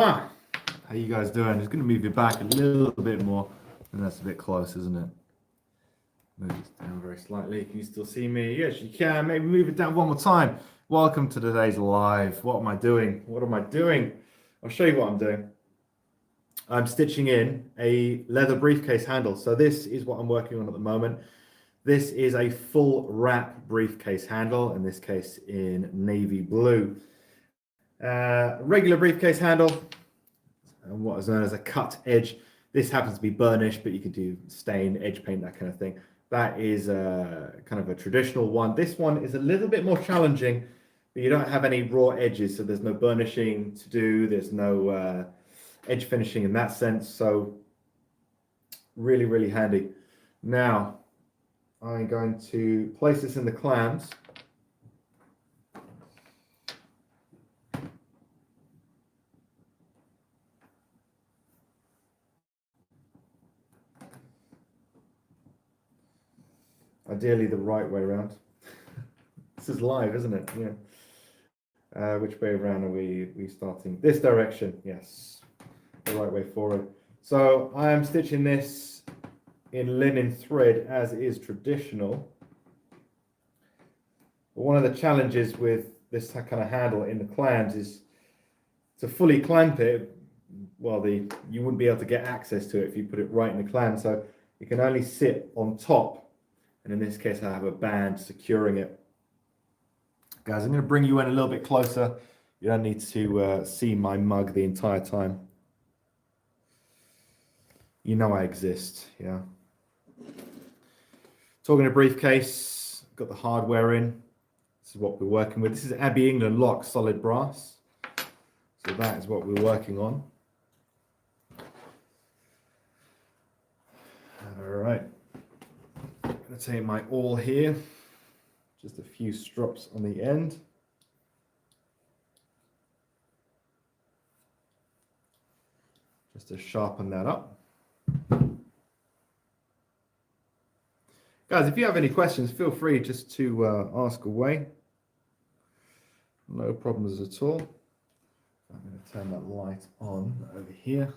How you guys doing? Just going to move you back a little bit more. And that's a bit close, isn't it? Move it down very slightly. Can you still see me? Yes, you can. Maybe move it down one more time. Welcome to today's live. What am I doing? What am I doing? I'll show you what I'm doing. I'm stitching in a leather briefcase handle. So this is what I'm working on at the moment. This is a full wrap briefcase handle, in this case in navy blue. Regular briefcase handle, and what is known as a cut edge. This happens to be burnished, but you could do stain, edge paint, that kind of thing. That is kind of a traditional one. This one is a little bit more challenging, but you don't have any raw edges, so there's no burnishing to do. There's no edge finishing in that sense, so really, really handy. Now, I'm going to place this in the clams. Ideally the right way around. This is live, isn't it? Yeah. Which way around are we starting? This direction, yes. The right way forward. So I am stitching this in linen thread as is traditional. But one of the challenges with this kind of handle in the clams is to fully clamp it. Well, you wouldn't be able to get access to it if you put it right in the clam. So it can only sit on top. And in this case, I have a band securing it. Guys, I'm going to bring you in a little bit closer. You don't need to see my mug the entire time. You know I exist, yeah. Talking a briefcase, got the hardware in. This is what we're working with. This is Abbey England lock solid brass. So that is what we're working on. All right. I'm going to take my awl here. Just a few strops on the end. Just to sharpen that up. Guys, if you have any questions, feel free just to ask away. No problems at all. I'm going to turn that light on over here.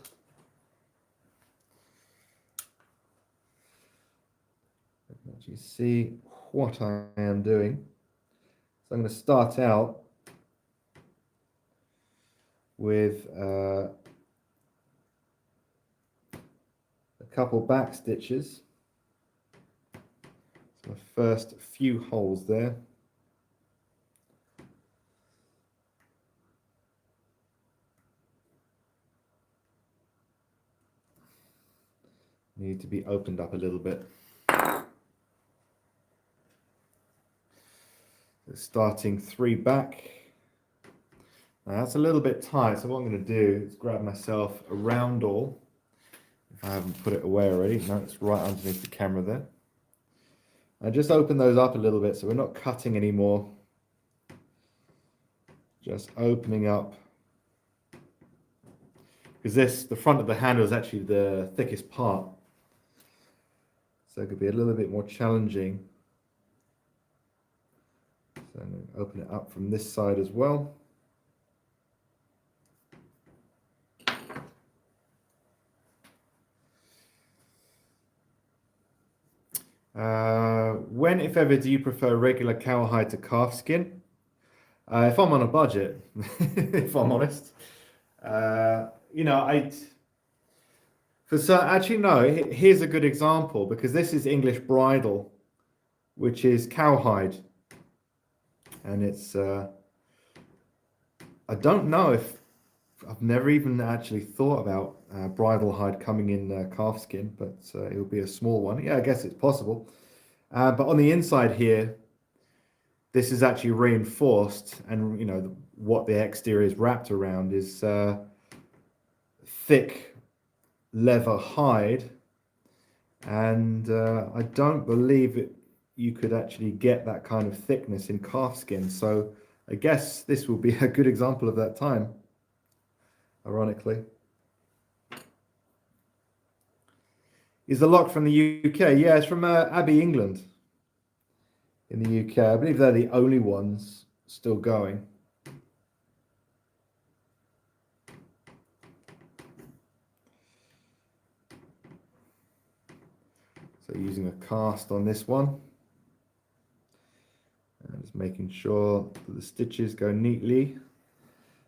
Let you see what I am doing. So I'm going to start out with a couple back stitches. So the first few holes there. Need to be opened up a little bit. So starting 3 back. Now that's a little bit tight, so what I'm going to do is grab myself a round awl. If I haven't put it away already, no, it's right underneath the camera there. And just open those up a little bit so we're not cutting anymore. Just opening up. Because the front of the handle is actually the thickest part. So it could be a little bit more challenging. So I'm going to open it up from this side as well. When, if ever, do you prefer regular cowhide to calf skin? If I'm on a budget, if I'm honest. You know, actually no, here's a good example, because this is English bridle, which is cowhide. And it's, I don't know if, I've never even actually thought about bridle hide coming in calf skin, but it'll be a small one. Yeah, I guess it's possible. But on the inside here, this is actually reinforced, and you know what the exterior is wrapped around is thick leather hide, and I don't believe you could actually get that kind of thickness in calf skin. So I guess this will be a good example of that time, ironically. Is the lock from the UK? Yeah, it's from Abbey England in the UK. I believe they're the only ones still going. So using a cast on this one. And just making sure that the stitches go neatly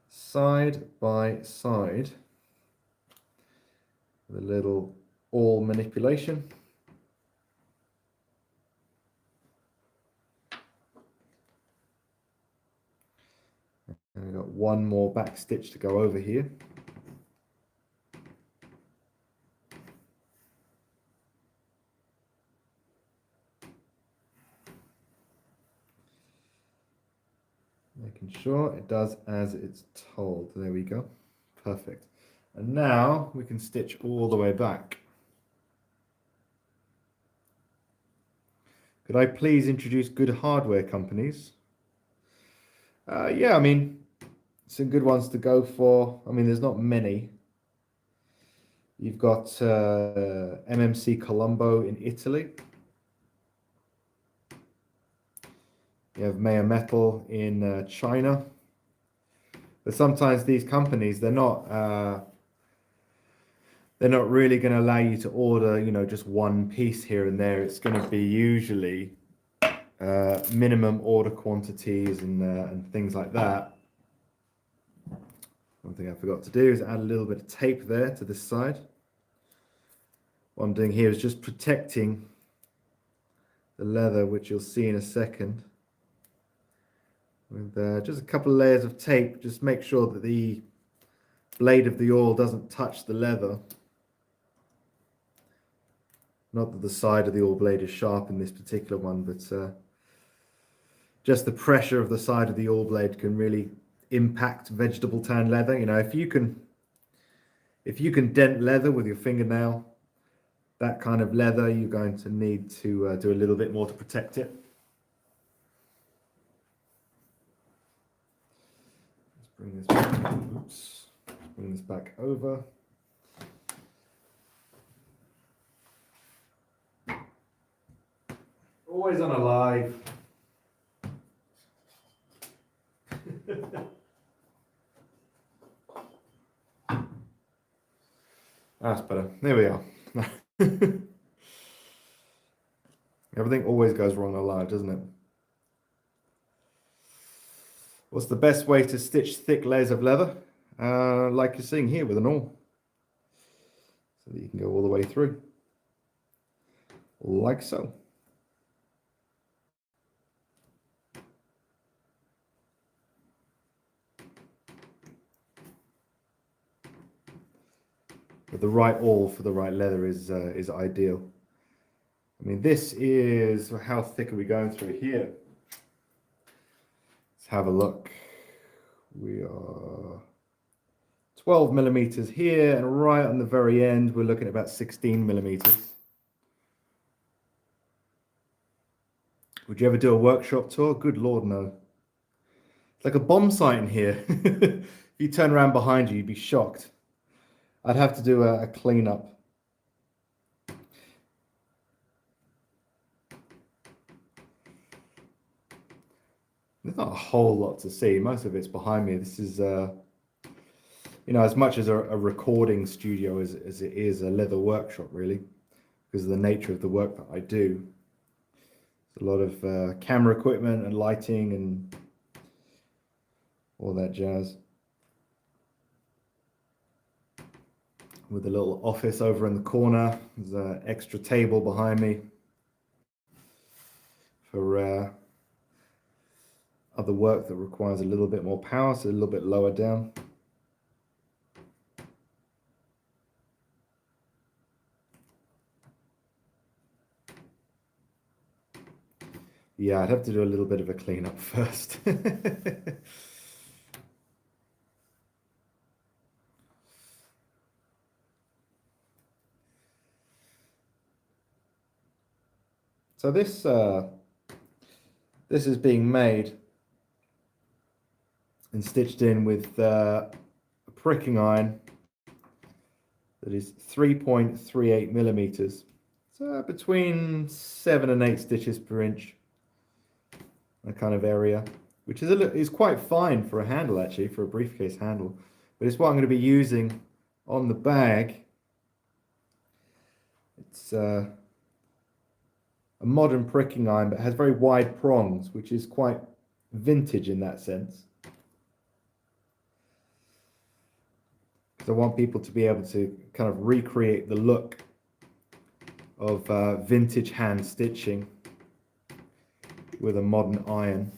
side by side with a little awl manipulation. And we've got one more back stitch to go over here. Making sure it does as it's told. There we go. Perfect. And now we can stitch all the way back. Could I please introduce good hardware companies? Yeah, I mean, some good ones to go for. I mean, there's not many. You've got MMC Colombo in Italy. You have Maya Metal in China. But sometimes these companies, they're not really going to allow you to order, you know, just one piece here and there. It's going to be usually minimum order quantities and things like that. One thing I forgot to do is add a little bit of tape there to this side. What I'm doing here is just protecting the leather, which you'll see in a second, with just a couple of layers of tape. Just make sure that the blade of the awl doesn't touch the leather. Not that the side of the awl blade is sharp in this particular one, but just the pressure of the side of the awl blade can really impact vegetable tan leather. You know, if you can dent leather with your fingernail, that kind of leather, you're going to need to do a little bit more to protect it. Let's bring this back. Oops. Bring this back over. Always on a live. That's better. There we are. Everything always goes wrong on a live, doesn't it? What's the best way to stitch thick layers of leather? Like you're seeing here with an awl. So that you can go all the way through. Like so. But the right awl for the right leather is ideal. I mean, this is, how thick are we going through here? Let's have a look. We are 12 millimeters here, and right on the very end, we're looking at about 16 millimeters. Would you ever do a workshop tour? Good Lord, no. It's like a bomb site in here. If you turn around behind you, you'd be shocked. I'd have to do a cleanup. There's not a whole lot to see. Most of it's behind me. This is, you know, as much as a recording studio as it is a leather workshop, really, because of the nature of the work that I do. There's a lot of camera equipment and lighting and all that jazz. With a little office over in the corner. There's an extra table behind me for other work that requires a little bit more power, so a little bit lower down. Yeah, I'd have to do a little bit of a cleanup first. So this is being made and stitched in with a pricking iron that is 3.38 millimeters. So between 7 and 8 stitches per inch, that kind of area, which is quite fine for a handle, actually, for a briefcase handle. But it's what I'm going to be using on the bag. It's a modern pricking iron, but has very wide prongs, which is quite vintage in that sense. So I want people to be able to kind of recreate the look of vintage hand stitching with a modern iron.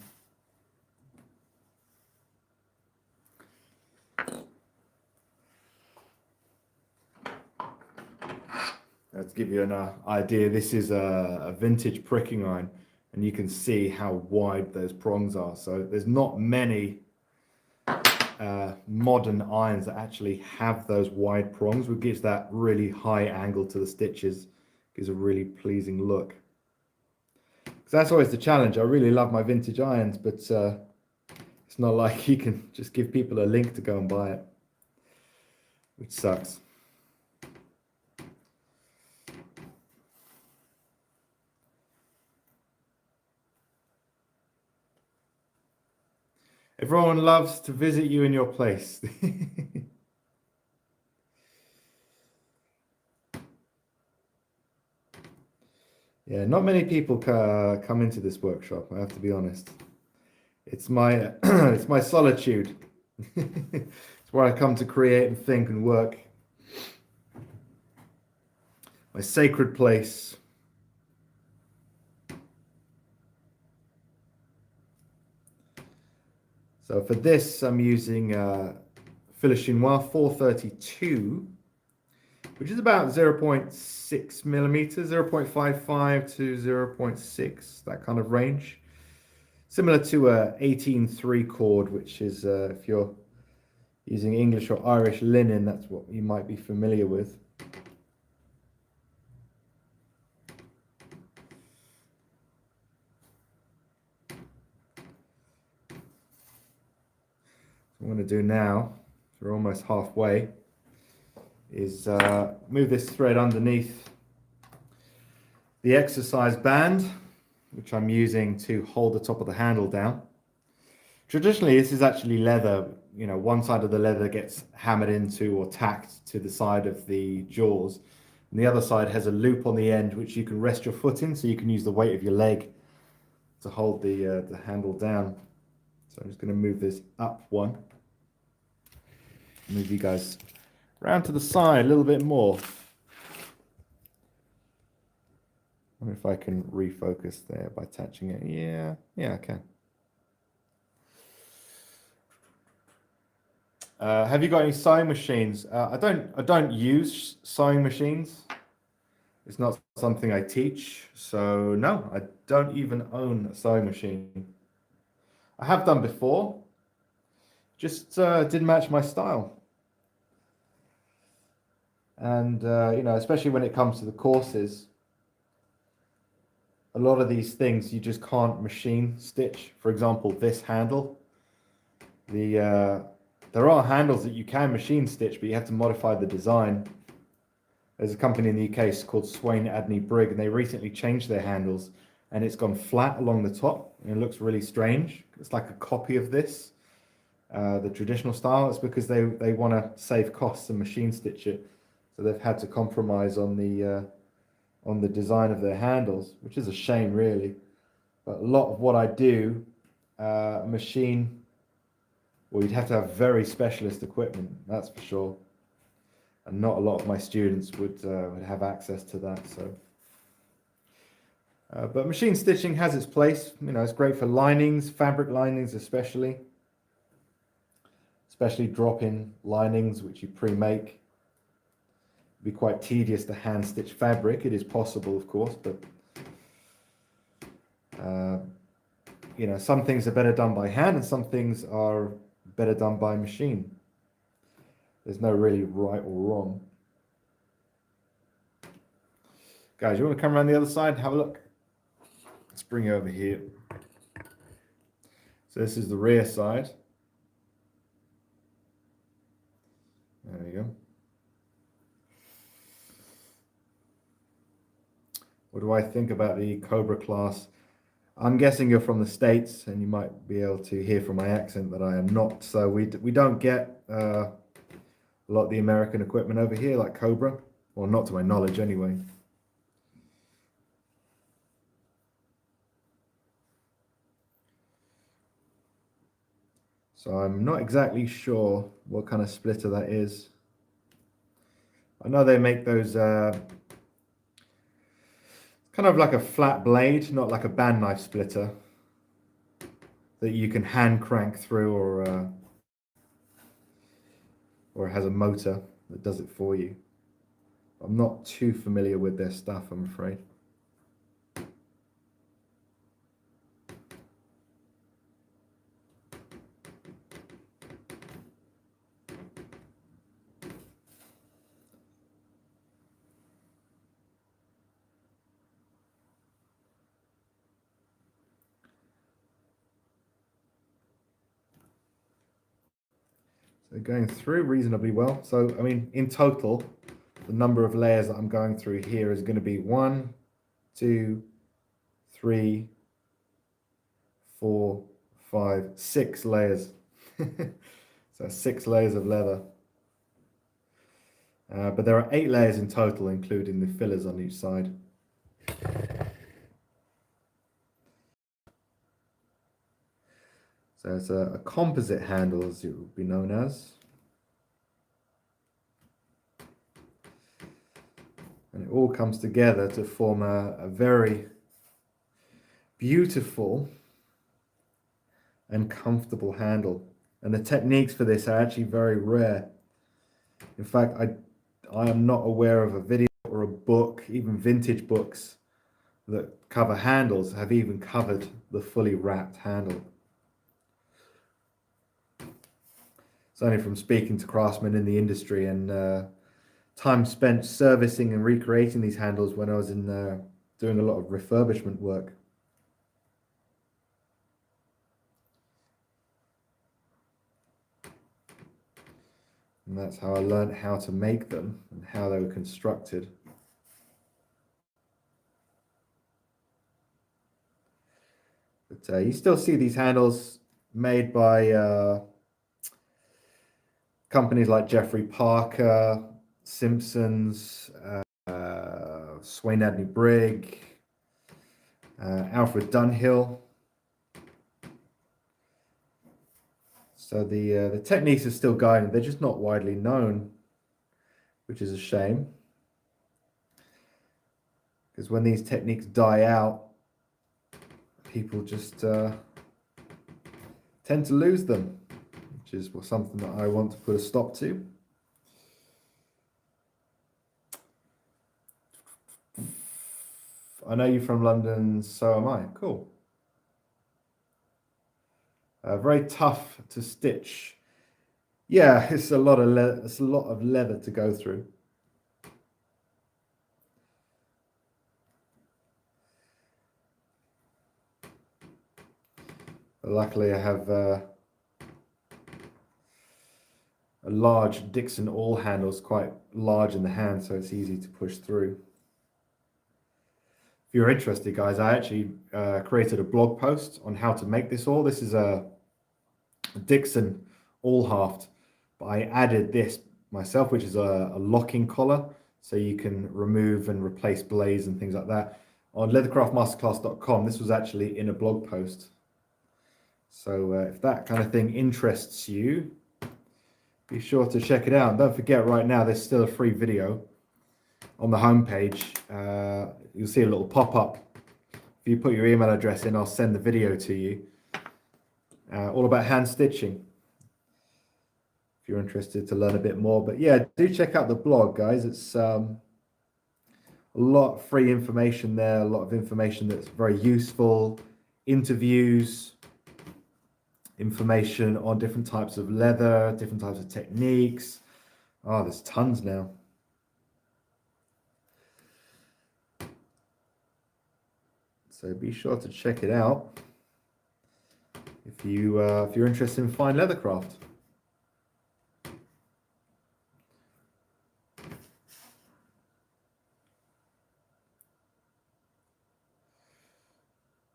To give you an idea, this is a vintage pricking iron, and you can see how wide those prongs are. So there's not many modern irons that actually have those wide prongs, which gives that really high angle to the stitches, gives a really pleasing look. So that's always the challenge. I really love my vintage irons, but it's not like you can just give people a link to go and buy it, which sucks. Everyone loves to visit you in your place. Yeah, not many people come into this workshop, I have to be honest. It's my it's my solitude. It's where I come to create and think and work. My sacred place. So for this, I'm using Fil Chinois 432, which is about 0.6 millimeters, 0.55 to 0.6, that kind of range. Similar to a 18-3 cord, which is, if you're using English or Irish linen, that's what you might be familiar with. What I'm going to do now, we're almost halfway, is move this thread underneath the exercise band, which I'm using to hold the top of the handle down. Traditionally, this is actually leather. You know, one side of the leather gets hammered into or tacked to the side of the jaws, and the other side has a loop on the end which you can rest your foot in, so you can use the weight of your leg to hold the handle down. So I'm just going to move this up one. Move you guys around to the side a little bit more. I wonder if I can refocus there by touching it. Yeah, I can. Have you got any sewing machines? I don't use sewing machines. It's not something I teach, so no, I don't even own a sewing machine. I have done before, just didn't match my style. And you know, especially when it comes to the courses, a lot of these things you just can't machine stitch. For example, this handle. There are handles that you can machine stitch, but you have to modify the design. There's a company in the UK called Swain Adney Brigg, and they recently changed their handles, and it's gone flat along the top, and it looks really strange. It's like a copy of this, the traditional style. It's because they want to save costs and machine stitch it, so they've had to compromise on the design of their handles, which is a shame, really. But a lot of what I do, machine. Well, you'd have to have very specialist equipment, that's for sure. And not a lot of my students would have access to that. So, but machine stitching has its place. You know, it's great for linings, fabric linings especially drop-in linings which you pre-make. It'd be quite tedious to hand stitch fabric. It is possible, of course, but you know, some things are better done by hand, and some things are better done by machine. There's no really right or wrong. Guys, you want to come around the other side and have a look? Let's bring you over here. So this is the rear side. There we go. What do I think about the Cobra class? I'm guessing you're from the States, and you might be able to hear from my accent that I am not. So we don't get a lot of the American equipment over here, like Cobra. Well, not to my knowledge, anyway. So I'm not exactly sure what kind of splitter that is. I know they make those kind of like a flat blade, not like a band knife splitter, that you can hand crank through, or it has a motor that does it for you. I'm not too familiar with their stuff, I'm afraid. So going through reasonably well. So, I mean, in total, the number of layers that I'm going through here is going to be 1, 2, 3, 4, 5, 6 layers. So 6 layers of leather. But there are 8 layers in total, including the fillers on each side. So it's a composite handle, as it would be known as. And it all comes together to form a very beautiful and comfortable handle. And the techniques for this are actually very rare. In fact, I am not aware of a video or a book, even vintage books, that cover handles have even covered the fully wrapped handle. It's only from speaking to craftsmen in the industry and time spent servicing and recreating these handles when I was in doing a lot of refurbishment work. And that's how I learned how to make them and how they were constructed. But you still see these handles made by companies like Jeffrey Parker, Simpsons, Swain Edney Brigg, Alfred Dunhill. So the techniques are still going, they're just not widely known, which is a shame. Because when these techniques die out, people just tend to lose them, which is something that I want to put a stop to. I know you're from London, so am I. Cool. Very tough to stitch. Yeah, it's a lot of leather. It's a lot of leather to go through. But luckily, I have a large Dixon awl handle. It's quite large in the hand, so it's easy to push through. If you're interested, guys, I actually created a blog post on how to make this awl. This is a Dixon awl haft, but I added this myself, which is a locking collar, so you can remove and replace blades and things like that. On leathercraftmasterclass.com, this was actually in a blog post. So if that kind of thing interests you, be sure to check it out. And don't forget, right now, there's still a free video on the homepage. You'll see a little pop-up. If you put your email address in, I'll send the video to you. All about hand stitching, if you're interested to learn a bit more. But yeah, do check out the blog, guys. It's a lot of free information there, a lot of information that's very useful, interviews, information on different types of leather, different types of techniques. Oh, there's tons now. So be sure to check it out if you're interested in fine leathercraft.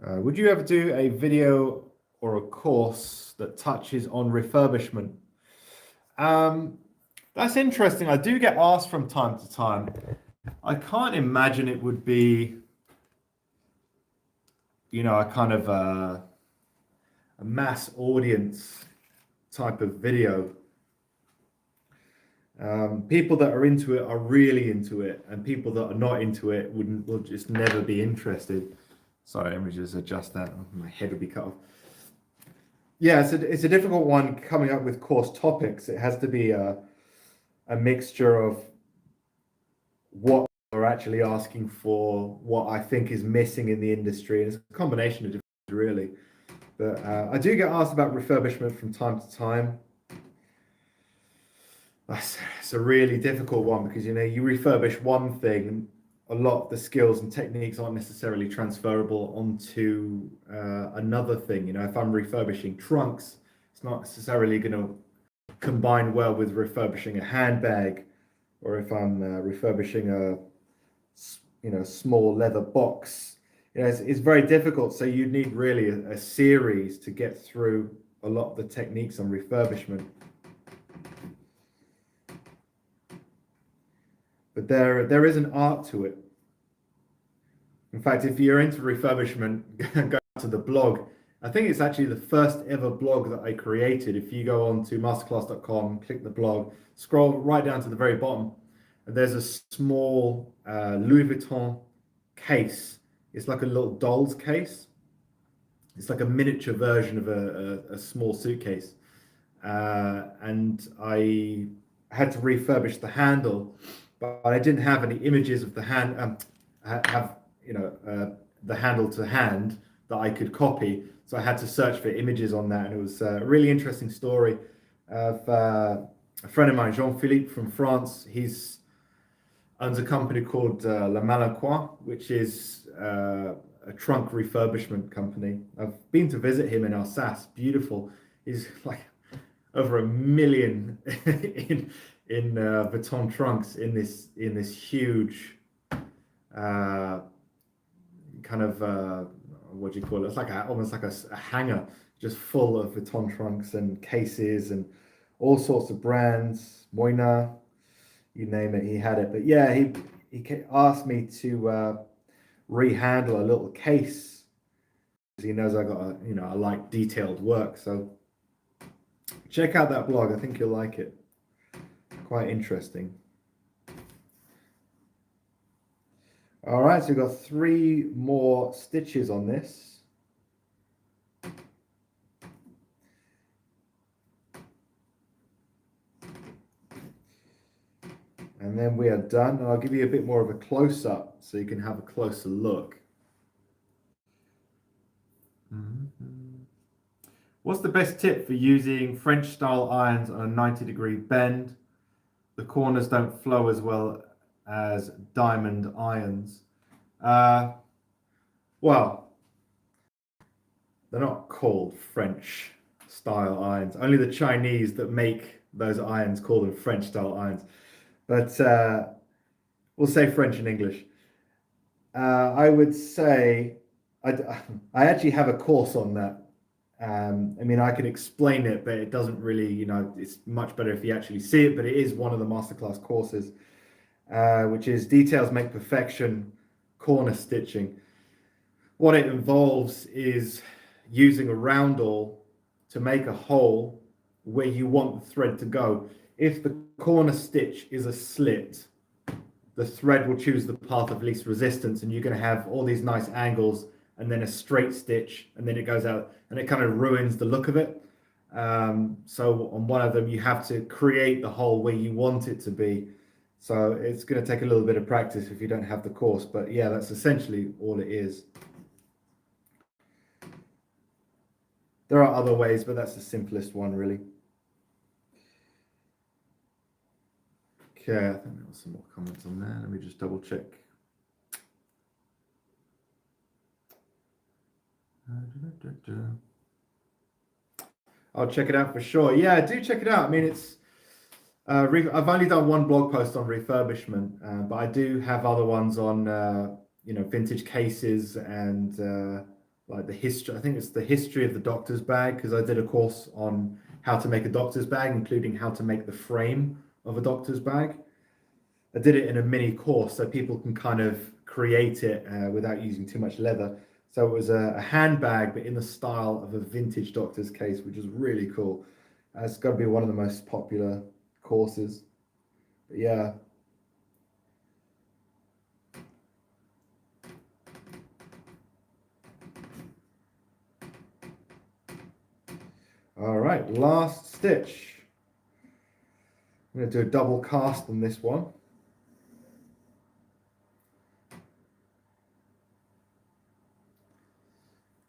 Would you ever do a video or a course that touches on refurbishment? That's interesting. I do get asked from time to time. I can't imagine it would be, a kind of a mass audience type of video. People that are into it are really into it, and people that are not into it will just never be interested. Sorry, let me just adjust that. My head will be cut off. Yeah, it's a difficult one coming up with course topics. It has to be a mixture of what are actually asking for, what I think is missing in the industry, and it's a combination of different things, really. But I do get asked about refurbishment from time to time. It's a really difficult one because you refurbish one thing, and a lot of the skills and techniques aren't necessarily transferable onto another thing. If I'm refurbishing trunks, it's not necessarily going to combine well with refurbishing a handbag, or if I'm refurbishing a small leather box. It's very difficult. So you need really a series to get through a lot of the techniques on refurbishment. But there is an art to it. In fact, if you're into refurbishment, go to the blog. I think it's actually the first ever blog that I created. If you go on to masterclass.com, click the blog, scroll right down to the very bottom, and there's a small Louis Vuitton case. It's like a little doll's case. It's like a miniature version of a small suitcase. And I had to refurbish the handle, but I didn't have any images of the the handle to hand that I could copy. So I had to search for images on that. And it was a really interesting story of a friend of mine, Jean-Philippe from France. He's owns a company called La Malincoin, which is a trunk refurbishment company. I've been to visit him in Alsace. Beautiful. He's like over 1 million in Vuitton trunks in this huge kind of what do you call it? It's like almost like a hanger just full of Vuitton trunks and cases and all sorts of brands. Moina, you name it, he had it. But yeah, he asked me to rehandle a little case because he knows I like detailed work. So check out that blog. I think you'll like it. Quite interesting. All right, so we've got 3 more stitches on this. And then we are done. And I'll give you a bit more of a close-up so you can have a closer look. What's the best tip for using French style irons on a 90-degree bend? The corners don't flow as well as diamond irons. Well, they're not called French style irons. Only the Chinese that make those irons call them French style irons. But we'll say French and English. I would say I actually have a course on that. I mean, I can explain it, but it doesn't really, it's much better if you actually see it. But it is one of the masterclass courses, which is Details Make Perfection Corner Stitching. What it involves is using a roundel to make a hole where you want the thread to go. If the corner stitch is a slit, the thread will choose the path of least resistance, and you're going to have all these nice angles and then a straight stitch, and then it goes out, and it kind of ruins the look of it. So on one of them, you have to create the hole where you want it to be. So it's going to take a little bit of practice if you don't have the course, but yeah, that's essentially all it is. There are other ways, but that's the simplest one, really. Okay, I think there was some more comments on there. Let me just double check. I'll check it out for sure. Yeah, do check it out. I mean, it's I've only done one blog post on refurbishment, but I do have other ones on vintage cases and like the history. I think it's the history of the doctor's bag, because I did a course on how to make a doctor's bag, including how to make the frame of a doctor's bag. I did it in a mini course so people can kind of create it without using too much leather. So it was a handbag, but in the style of a vintage doctor's case, which is really cool. It's got to be one of the most popular courses. But yeah. All right, last stitch. I'm going to do a double cast on this one.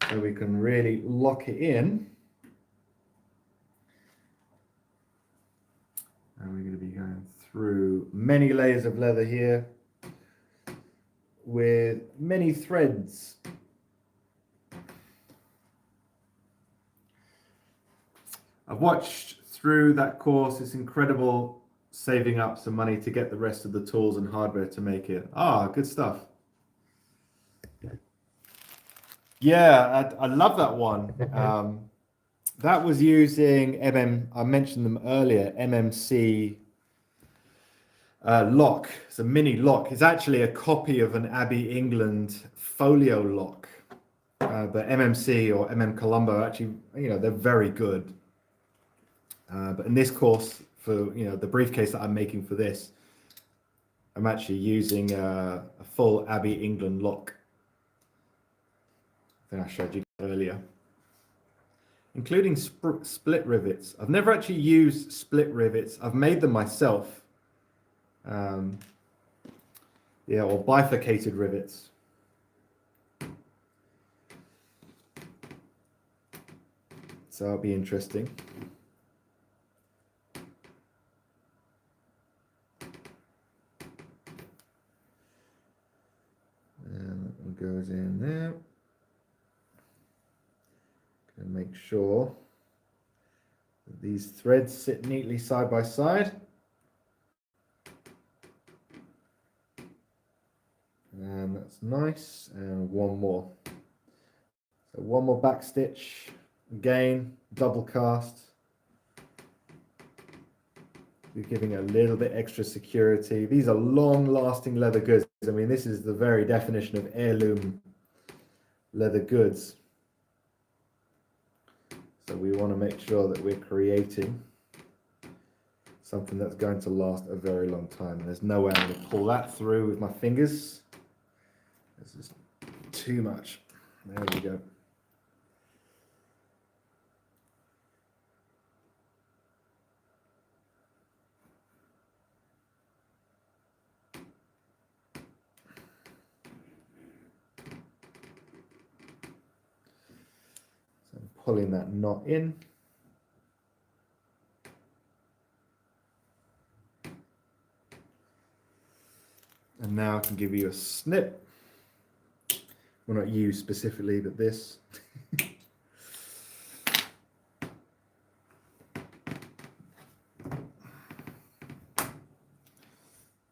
So we can really lock it in. And we're going to be going through many layers of leather here with many threads. I've watched through that course. It's incredible saving up some money to get the rest of the tools and hardware to make it. Ah, good stuff. Yeah, I love that one. That was using I mentioned them earlier, MMC lock. It's a mini lock. It's actually a copy of an Abbey England folio lock. But MMC or Colombo, actually, they're very good. But in this course, for the briefcase that I'm making for this, I'm actually using a full Abbey England lock. I think I showed you earlier, including split rivets. I've never actually used split rivets. I've made them myself. Yeah, or bifurcated rivets. So that'll be interesting. And that one goes in there. Gonna make sure that these threads sit neatly side by side. And that's nice. And one more. So one more back stitch. Again, double cast. You're giving a little bit extra security. These are long-lasting leather goods. I mean, this is the very definition of heirloom leather goods. So we want to make sure that we're creating something that's going to last a very long time. And there's no way I'm going to pull that through with my fingers. This is too much. There we go. So I'm pulling that knot in. And now I can give you a snip. Well, not you specifically, but this.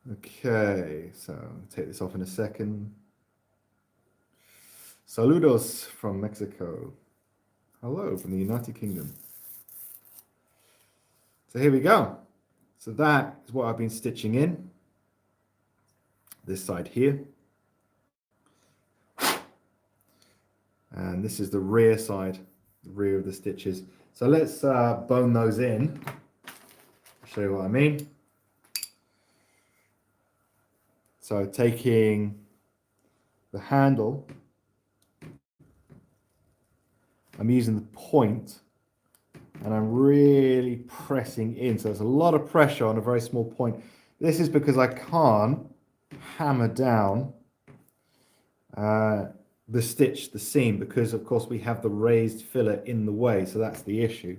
Okay, so I'll take this off in a second. Saludos from Mexico. Hello from the United Kingdom. So here we go. So that is what I've been stitching in. This side here. And this is the rear side, the rear of the stitches. So let's bone those in. I'll show you what I mean. So taking the handle, I'm using the point and I'm really pressing in. So there's a lot of pressure on a very small point. This is because I can't hammer down the stitch, the seam, because of course we have the raised fillet in the way. So that's the issue.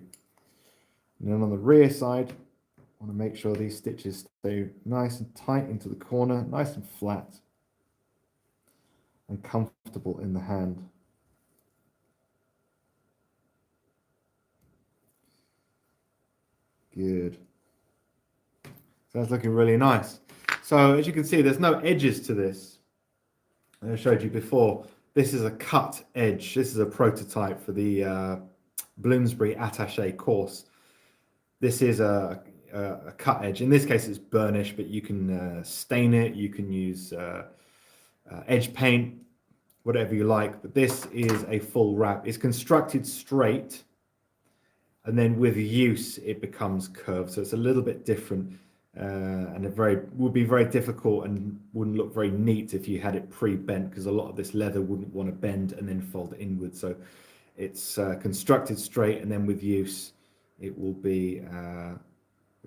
And then on the rear side, I want to make sure these stitches stay nice and tight into the corner, nice and flat and comfortable in the hand. Good. So that's looking really nice. So as you can see, there's no edges to this. I showed you before. This is a cut edge. This is a prototype for the Bloomsbury Attaché course. This is a cut edge. In this case, it's burnish, but you can stain it. You can use edge paint, whatever you like. But this is a full wrap. It's constructed straight, and then with use it becomes curved. So it's a little bit different, and would be very difficult and wouldn't look very neat if you had it pre-bent, because a lot of this leather wouldn't want to bend and then fold inward. So it's constructed straight, and then with use it will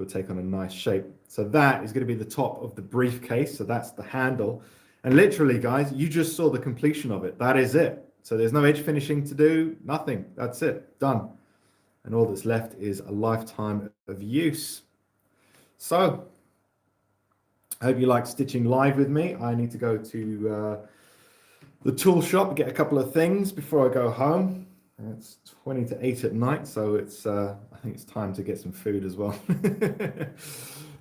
take on a nice shape. So that is going to be the top of the briefcase. So that's the handle, and literally, guys, you just saw the completion of it. That is it. So there's no edge finishing to do, nothing. That's it, done. And all that's left is a lifetime of use. So I hope you like stitching live with me. I need to go to the tool shop and get a couple of things before I go home. It's 20 to 8 at night, so it's I think it's time to get some food as well.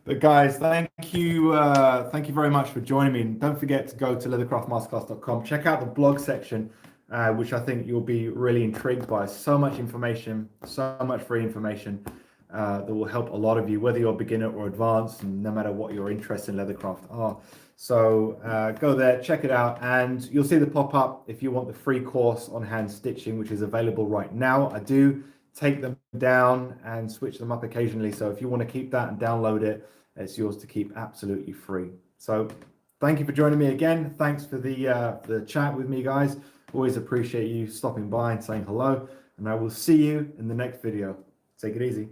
But guys, thank you very much for joining me. And don't forget to go to leathercraftmasterclass.com. Check out the blog section, which I think you'll be really intrigued by. So much information, so much free information that will help a lot of you, whether you're beginner or advanced, and no matter what your interests in leathercraft are. So go there, check it out, and you'll see the pop-up if you want the free course on hand stitching, which is available right now. I do take them down and switch them up occasionally, so if you want to keep that and download it, it's yours to keep absolutely free. So thank you for joining me again. Thanks for the chat with me, guys. Always appreciate you stopping by and saying hello, and I will see you in the next video. Take it easy.